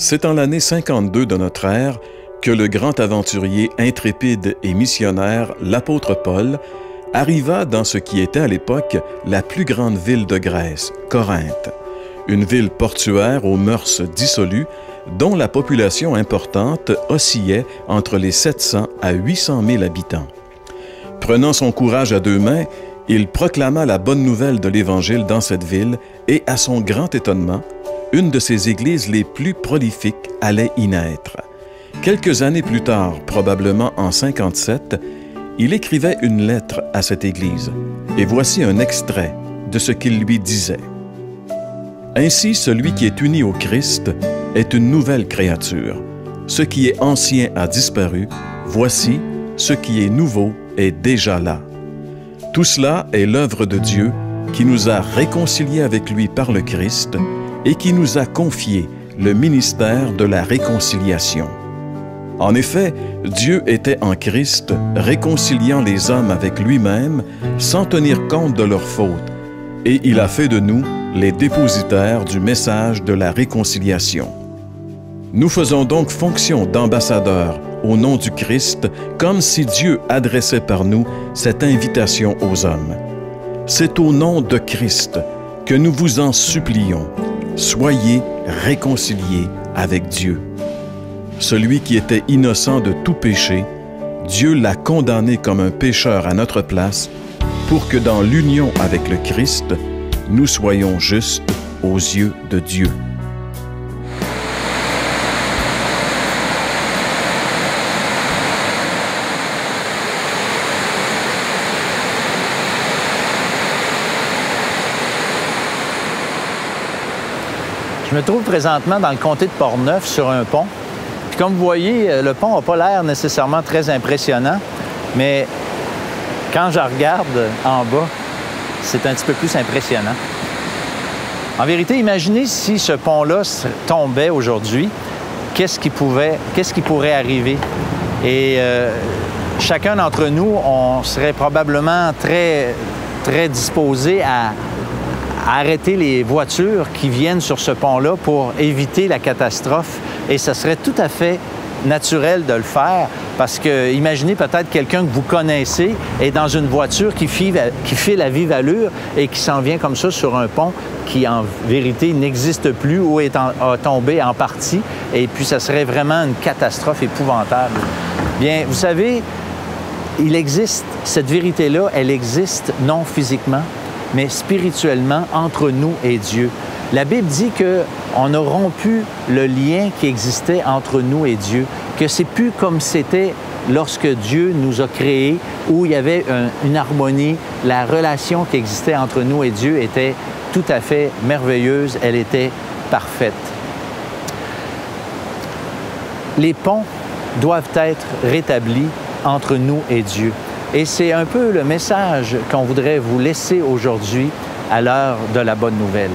C'est en l'année 52 de notre ère que le grand aventurier intrépide et missionnaire, l'apôtre Paul, arriva dans ce qui était à l'époque la plus grande ville de Grèce, Corinthe, une ville portuaire aux mœurs dissolues dont la population importante oscillait entre les 700 à 800 000 habitants. Prenant son courage à deux mains, il proclama la bonne nouvelle de l'Évangile dans cette ville et, à son grand étonnement, une de ses églises les plus prolifiques allait y naître. Quelques années plus tard, probablement en 57, il écrivait une lettre à cette église. Et voici un extrait de ce qu'il lui disait. « Ainsi, celui qui est uni au Christ est une nouvelle créature. Ce qui est ancien a disparu. Voici, ce qui est nouveau est déjà là. Tout cela est l'œuvre de Dieu qui nous a réconciliés avec lui par le Christ et qui nous a confié le ministère de la réconciliation. En effet, Dieu était en Christ, réconciliant les hommes avec lui-même sans tenir compte de leurs fautes, et il a fait de nous les dépositaires du message de la réconciliation. Nous faisons donc fonction d'ambassadeurs au nom du Christ, comme si Dieu adressait par nous cette invitation aux hommes. C'est au nom de Christ que nous vous en supplions. Soyez réconciliés avec Dieu. Celui qui était innocent de tout péché, Dieu l'a condamné comme un pécheur à notre place pour que dans l'union avec le Christ, nous soyons justes aux yeux de Dieu. Je me trouve présentement dans le comté de Portneuf sur un pont. Puis comme vous voyez, le pont n'a pas l'air nécessairement très impressionnant, mais quand je regarde en bas, c'est un petit peu plus impressionnant. En vérité, imaginez si ce pont-là tombait aujourd'hui, qu'est-ce qui pourrait arriver? Et chacun d'entre nous, on serait probablement très disposé à arrêter les voitures qui viennent sur ce pont-là pour éviter la catastrophe. Et ce serait tout à fait naturel de le faire parce que imaginez peut-être quelqu'un que vous connaissez est dans une voiture qui file à vive allure et qui s'en vient comme ça sur un pont qui en vérité n'existe plus ou a tombé en partie et puis ça serait vraiment une catastrophe épouvantable. Bien, vous savez, il existe, cette vérité-là, elle existe non physiquement, mais spirituellement entre nous et Dieu. La Bible dit qu'on a rompu le lien qui existait entre nous et Dieu, que c'est plus comme c'était lorsque Dieu nous a créés, où il y avait une harmonie. La relation qui existait entre nous et Dieu était tout à fait merveilleuse, elle était parfaite. Les ponts doivent être rétablis entre nous et Dieu. Et c'est un peu le message qu'on voudrait vous laisser aujourd'hui à l'heure de la bonne nouvelle.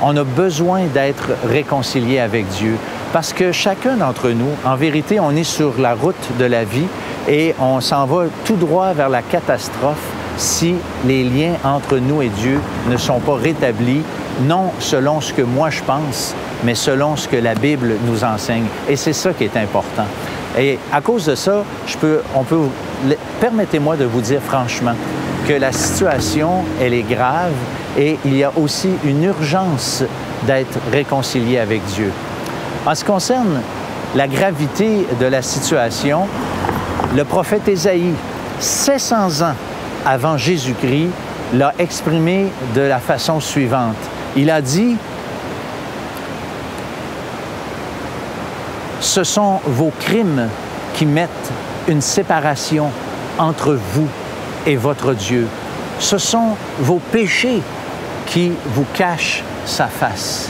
On a besoin d'être réconciliés avec Dieu parce que chacun d'entre nous, en vérité, on est sur la route de la vie et on s'en va tout droit vers la catastrophe si les liens entre nous et Dieu ne sont pas rétablis, non selon ce que moi je pense, mais selon ce que la Bible nous enseigne. Et c'est ça qui est important. Et à cause de ça, permettez-moi de vous dire franchement que la situation, elle est grave et il y a aussi une urgence d'être réconcilié avec Dieu. En ce qui concerne la gravité de la situation, le prophète Ésaïe, 700 ans avant Jésus-Christ, l'a exprimé de la façon suivante. Il a dit « Ce sont vos crimes qui mettent une séparation entre vous et votre Dieu. Ce sont vos péchés qui vous cachent sa face. »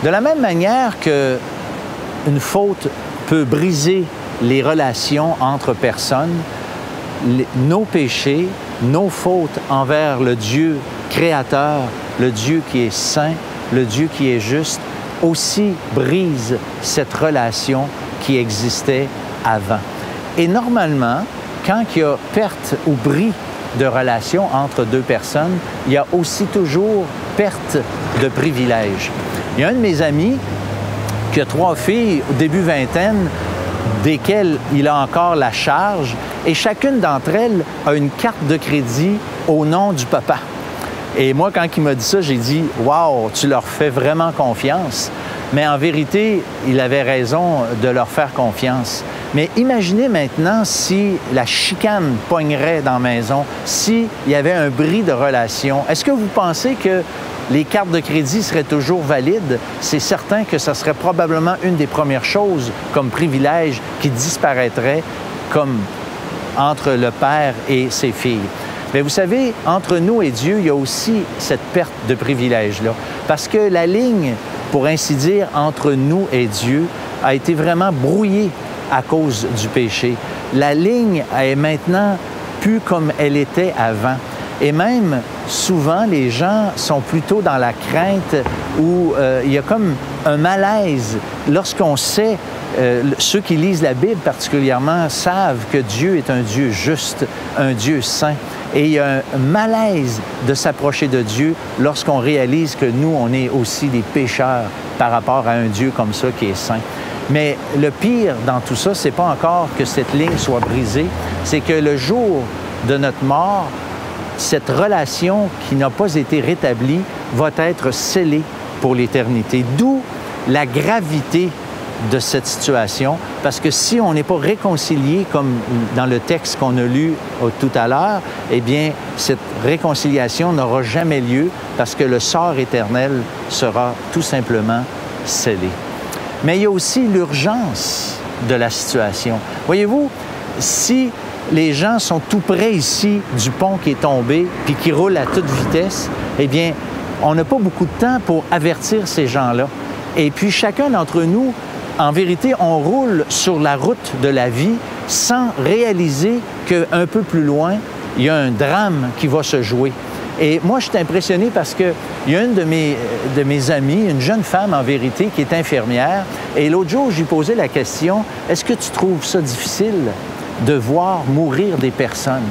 De la même manière qu'une faute peut briser les relations entre personnes, nos péchés, nos fautes envers le Dieu créateur, le Dieu qui est saint, le Dieu qui est juste, aussi brisent cette relation qui existait avant. Et normalement, quand il y a perte ou bris de relation entre deux personnes, il y a aussi toujours perte de privilèges. Il y a un de mes amis qui a 3 filles, au début vingtaine, desquelles il a encore la charge, et chacune d'entre elles a une carte de crédit au nom du papa. Et moi, quand il m'a dit ça, j'ai dit « Wow, tu leur fais vraiment confiance ». Mais en vérité, il avait raison de leur faire confiance. Mais imaginez maintenant si la chicane pognerait dans la maison, s'il y avait un bris de relation. Est-ce que vous pensez que les cartes de crédit seraient toujours valides? C'est certain que ça serait probablement une des premières choses comme privilège qui disparaîtrait comme entre le père et ses filles. Mais vous savez, entre nous et Dieu, il y a aussi cette perte de privilège-là. Parce que la ligne, pour ainsi dire, entre nous et Dieu a été vraiment brouillée à cause du péché. La ligne est maintenant plus comme elle était avant. Et même, souvent, les gens sont plutôt dans la crainte où il y a comme un malaise lorsqu'on sait, ceux qui lisent la Bible particulièrement savent que Dieu est un Dieu juste, un Dieu saint. Et il y a un malaise de s'approcher de Dieu lorsqu'on réalise que nous, on est aussi des pécheurs par rapport à un Dieu comme ça qui est saint. Mais le pire dans tout ça, c'est pas encore que cette ligne soit brisée, c'est que le jour de notre mort, cette relation qui n'a pas été rétablie va être scellée pour l'éternité. D'où la gravité de cette situation, parce que si on n'est pas réconcilié, comme dans le texte qu'on a lu tout à l'heure, eh bien, cette réconciliation n'aura jamais lieu parce que le sort éternel sera tout simplement scellé. Mais il y a aussi l'urgence de la situation. Voyez-vous, si les gens sont tout près ici du pont qui est tombé puis qui roule à toute vitesse, eh bien, on n'a pas beaucoup de temps pour avertir ces gens-là. Et puis, chacun d'entre nous, en vérité, on roule sur la route de la vie sans réaliser qu'un peu plus loin, il y a un drame qui va se jouer. Et moi, je suis impressionné parce qu'il y a une de mes amies, une jeune femme en vérité, qui est infirmière. Et l'autre jour, je lui posais la question, « Est-ce que tu trouves ça difficile de voir mourir des personnes? »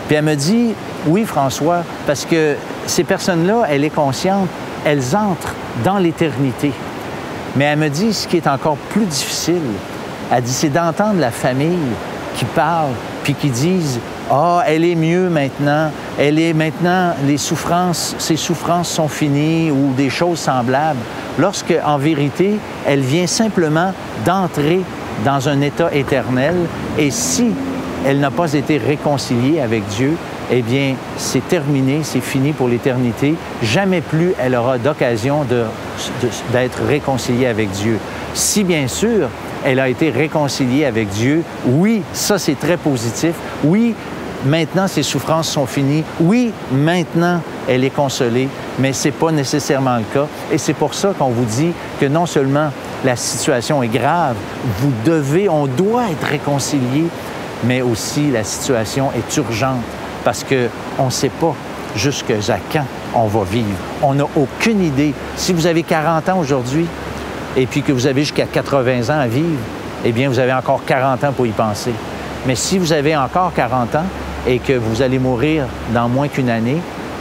Puis elle me dit, « Oui, François, parce que ces personnes-là, elle est consciente, elles entrent dans l'éternité. » Mais elle me dit, ce qui est encore plus difficile, elle dit, c'est d'entendre la famille qui parle, puis qui disent, « Ah, elle est mieux maintenant, elle est maintenant, ses souffrances sont finies » ou des choses semblables, lorsque, en vérité, elle vient simplement d'entrer dans un état éternel. Et si elle n'a pas été réconciliée avec Dieu, eh bien, c'est terminé, c'est fini pour l'éternité. Jamais plus elle aura d'occasion d'être réconciliée avec Dieu. Si, bien sûr, elle a été réconciliée avec Dieu, oui, ça, c'est très positif. Oui, maintenant, ses souffrances sont finies. Oui, maintenant, elle est consolée, mais ce n'est pas nécessairement le cas. Et c'est pour ça qu'on vous dit que non seulement la situation est grave, on doit être réconciliés, mais aussi la situation est urgente parce qu'on ne sait pas jusqu'à quand on va vivre. On n'a aucune idée. Si vous avez 40 ans aujourd'hui et puis que vous avez jusqu'à 80 ans à vivre, eh bien, vous avez encore 40 ans pour y penser. Mais si vous avez encore 40 ans et que vous allez mourir dans moins qu'une année,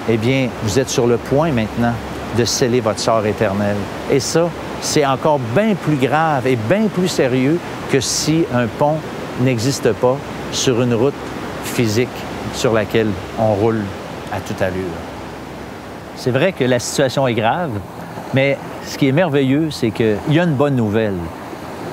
eh bien, vous êtes sur le point maintenant de sceller votre sort éternel. Et ça, c'est encore bien plus grave et bien plus sérieux que si un pont n'existe pas sur une route physique sur laquelle on roule à toute allure. C'est vrai que la situation est grave, mais ce qui est merveilleux, c'est qu'il y a une bonne nouvelle.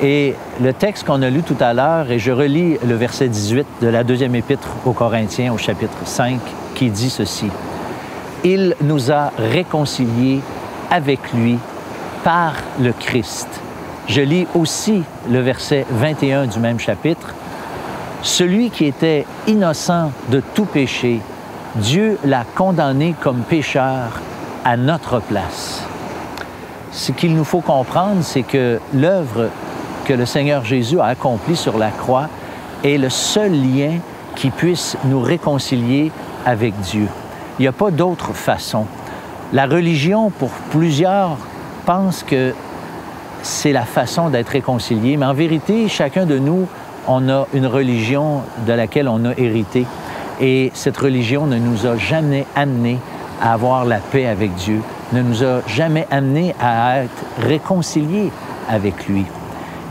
Et le texte qu'on a lu tout à l'heure, et je relis le verset 18 de la deuxième épître aux Corinthiens, au chapitre 5, qui dit ceci. « Il nous a réconciliés avec lui par le Christ. » Je lis aussi le verset 21 du même chapitre. « Celui qui était innocent de tout péché, Dieu l'a condamné comme pécheur à notre place. » Ce qu'il nous faut comprendre, c'est que l'œuvre que le Seigneur Jésus a accomplie sur la croix est le seul lien qui puisse nous réconcilier avec Dieu. Il n'y a pas d'autre façon. La religion, pour plusieurs, pense que c'est la façon d'être réconcilié, mais en vérité, chacun de nous, on a une religion de laquelle on a hérité. Et cette religion ne nous a jamais amenés à avoir la paix avec Dieu, ne nous a jamais amenés à être réconciliés avec lui.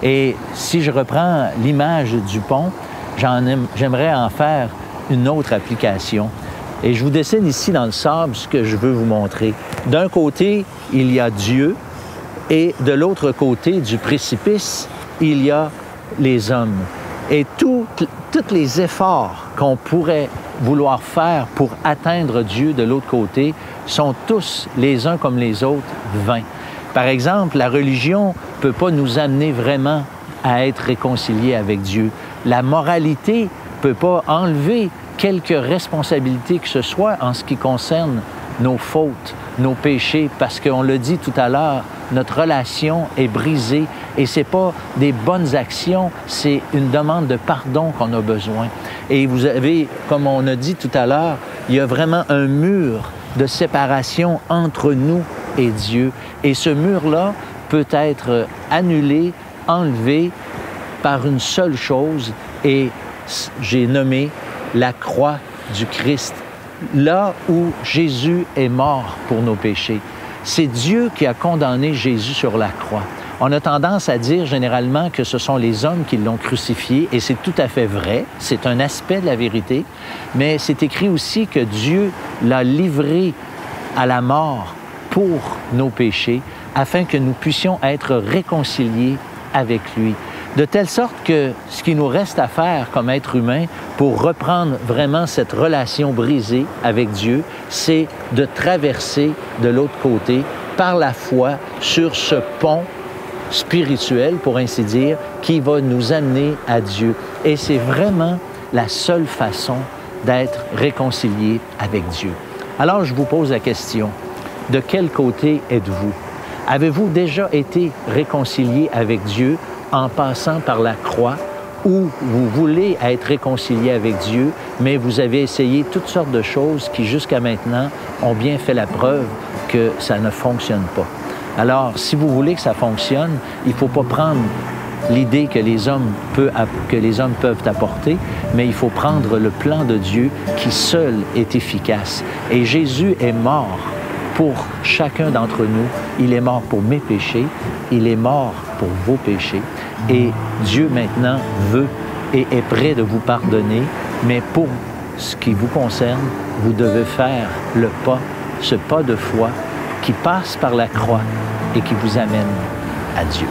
Et si je reprends l'image du pont, j'aimerais en faire une autre application. Et je vous dessine ici dans le sable ce que je veux vous montrer. D'un côté, il y a Dieu, et de l'autre côté du précipice, il y a les hommes. Et tous les efforts qu'on pourrait vouloir faire pour atteindre Dieu de l'autre côté sont tous, les uns comme les autres, vains. Par exemple, la religion ne peut pas nous amener vraiment à être réconciliés avec Dieu. La moralité ne peut pas enlever quelque responsabilité que ce soit en ce qui concerne nos fautes, nos péchés, parce qu'on l'a dit tout à l'heure, notre relation est brisée et ce n'est pas des bonnes actions, c'est une demande de pardon qu'on a besoin. Et vous avez, comme on a dit tout à l'heure, il y a vraiment un mur de séparation entre nous et Dieu. Et ce mur-là peut être annulé, enlevé par une seule chose, et j'ai nommé la croix du Christ, là où Jésus est mort pour nos péchés. C'est Dieu qui a condamné Jésus sur la croix. On a tendance à dire généralement que ce sont les hommes qui l'ont crucifié, et c'est tout à fait vrai, c'est un aspect de la vérité, mais c'est écrit aussi que Dieu l'a livré à la mort pour nos péchés, afin que nous puissions être réconciliés avec lui. De telle sorte que ce qui nous reste à faire comme être humain pour reprendre vraiment cette relation brisée avec Dieu, c'est de traverser de l'autre côté par la foi sur ce pont spirituel, pour ainsi dire, qui va nous amener à Dieu. Et c'est vraiment la seule façon d'être réconcilié avec Dieu. Alors, je vous pose la question, de quel côté êtes-vous? Avez-vous déjà été réconcilié avec Dieu en passant par la croix, ou vous voulez être réconcilié avec Dieu, mais vous avez essayé toutes sortes de choses qui, jusqu'à maintenant, ont bien fait la preuve que ça ne fonctionne pas? Alors, si vous voulez que ça fonctionne, il ne faut pas prendre l'idée que les hommes peuvent apporter, mais il faut prendre le plan de Dieu qui seul est efficace. Et Jésus est mort pour chacun d'entre nous. Il est mort pour mes péchés, il est mort pour vos péchés. Et Dieu maintenant veut et est prêt de vous pardonner, mais pour ce qui vous concerne, vous devez faire le pas, ce pas de foi qui passe par la croix et qui vous amène à Dieu.